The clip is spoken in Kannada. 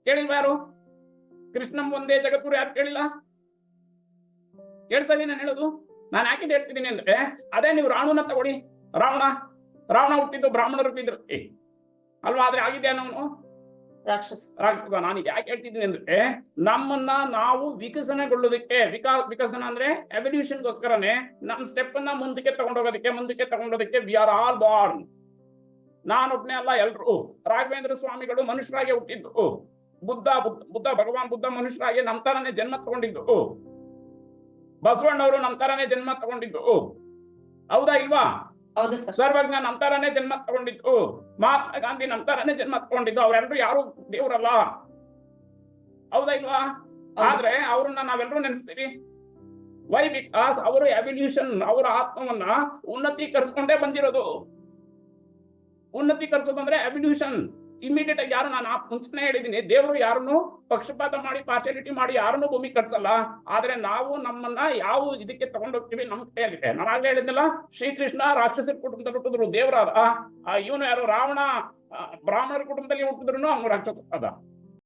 ಕೇಳಿಲ್ವ ಯಾರು? ಕೃಷ್ಣಂ ಒಂದೇ ಜಗದ್ಗುರು ಯಾರು ಕೇಳಿಲ್ಲ? ಕೇಳ್ಸಲಿ ನಾನು ಹೇಳೋದು. ನಾನು ಯಾಕಿಂದ ಹೇಳ್ತಿದ್ದೀನಿ ಅಂದ್ರೆ, ಅದೇ ನೀವು ರಾವಣನ ತಗೊಳ್ಳಿ. ರಾವಣ ಹುಟ್ಟಿದ್ದು ಬ್ರಾಹ್ಮಣರು ಹುಟ್ಟಿದ್ರು ಅಲ್ವಾ? ಆದ್ರೆ ಆಗಿದ್ಯಾ ನಾವು ರಾಕ್ಷಸ? ನಾನು ಯಾಕೆ ಹೇಳ್ತಿದ್ದೀನಿ ಅಂದ್ರೆ, ನಮ್ಮನ್ನ ನಾವು ವಿಕಸನಗೊಳ್ಳೋದಕ್ಕೆ, ವಿಕಸನ ಅಂದ್ರೆ ಎವಲ್ಯೂಷನ್ಗೋಸ್ಕರನೇ ನಮ್ಮ ಸ್ಟೆಪ್ ಅನ್ನ ಮುಂದಕ್ಕೆ ತಗೊಂಡೋಗೋದಕ್ಕೆ ವಿ ಆರ್ ಆಲ್ ಬಾರ್ನ್. ನಾನೊಬ್ನೇ ಅಲ್ಲ, ಎಲ್ರು. ರಾಘವೇಂದ್ರ ಸ್ವಾಮಿಗಳು ಮನುಷ್ಯರಾಗಿ ಹುಟ್ಟಿದ್ದು. ಬುದ್ಧ ಭಗವಾನ್ ಬುದ್ಧ ಮನುಷ್ಯರಾಗಿ ನಮ್ಮ ತರನೇ ಜನ್ಮ ತಗೊಂಡಿದ್ದು. ಬಸವಣ್ಣವರು ನಮ್ಮ ತರನೇ ಜನ್ಮ ತಗೊಂಡಿದ್ದು. ಹೌದಾ ಇಲ್ವಾ? ಹೌದು ಸರ್. ಸರ್ವಜ್ಞ ನಮ್ಮ ತರನೇ ಜನ್ಮ ತಗೊಂಡಿದ್ದು. ಮಹಾತ್ಮ ಗಾಂಧಿ ನಮ್ಮ ತರನೇ ಜನ್ಮ ತಗೊಂಡಿದ್ದು. ಅವರೆಲ್ಲರೂ ಯಾರು ದೇವರಲ್ಲ. ಹೌದಾ ಇಲ್ವಾ? ಆದ್ರೆ ಅವ್ರನ್ನ ನಾವೆಲ್ಲರೂ ನೆನೆಸ್ತೀವಿ. ವೈ? ಬಿಕಾಸ್ ಅವರು ಎವಲ್ಯೂಷನ್, ಅವರ ಆತ್ಮವನ್ನ ಉನ್ನತೀಕರಿಸ್ಕೊಂಡೇ ಬಂದಿರೋದು. ಉನ್ನತೀಕರಿಸೋದು ಅಂದ್ರೆ ಎವಲ್ಯೂಷನ್. ಇಮಿಡಿಯೇಟ್ ಆಗಿ ಯಾರು, ನಾನು ಮುಂಚೆನೆ ಹೇಳಿದ್ದೀನಿ, ದೇವರು ಯಾರನ್ನು ಪಕ್ಷಪಾತ ಮಾಡಿ ಪಾರ್ಶಾಲಿಟಿ ಮಾಡಿ ಯಾರನ್ನು ಭೂಮಿ ಕಟ್ಸಲ್ಲ. ಆದ್ರೆ ನಾವು ನಮ್ಮನ್ನ ಯಾವ ಇದಕ್ಕೆ ತಗೊಂಡೋಗ್ತೀವಿ ನಮ್ಮ ಕೈಯಲ್ಲಿದೆ. ನಾನು ಆಗ್ಲೇ ಹೇಳಿದ್ನಲ್ಲ, ಶ್ರೀಕೃಷ್ಣ ರಾಕ್ಷಸರ ಕುಟುಂಬದಲ್ಲಿ ಹುಟ್ಟಿದ್ರು ದೇವರಾದ. ಇವನು ಯಾರು? ರಾವಣ ಬ್ರಾಹ್ಮಣರ ಕುಟುಂಬದಲ್ಲಿ ಹುಟ್ಟಿದ್ರು ಅವನು ರಾಕ್ಷಸ ಅದ.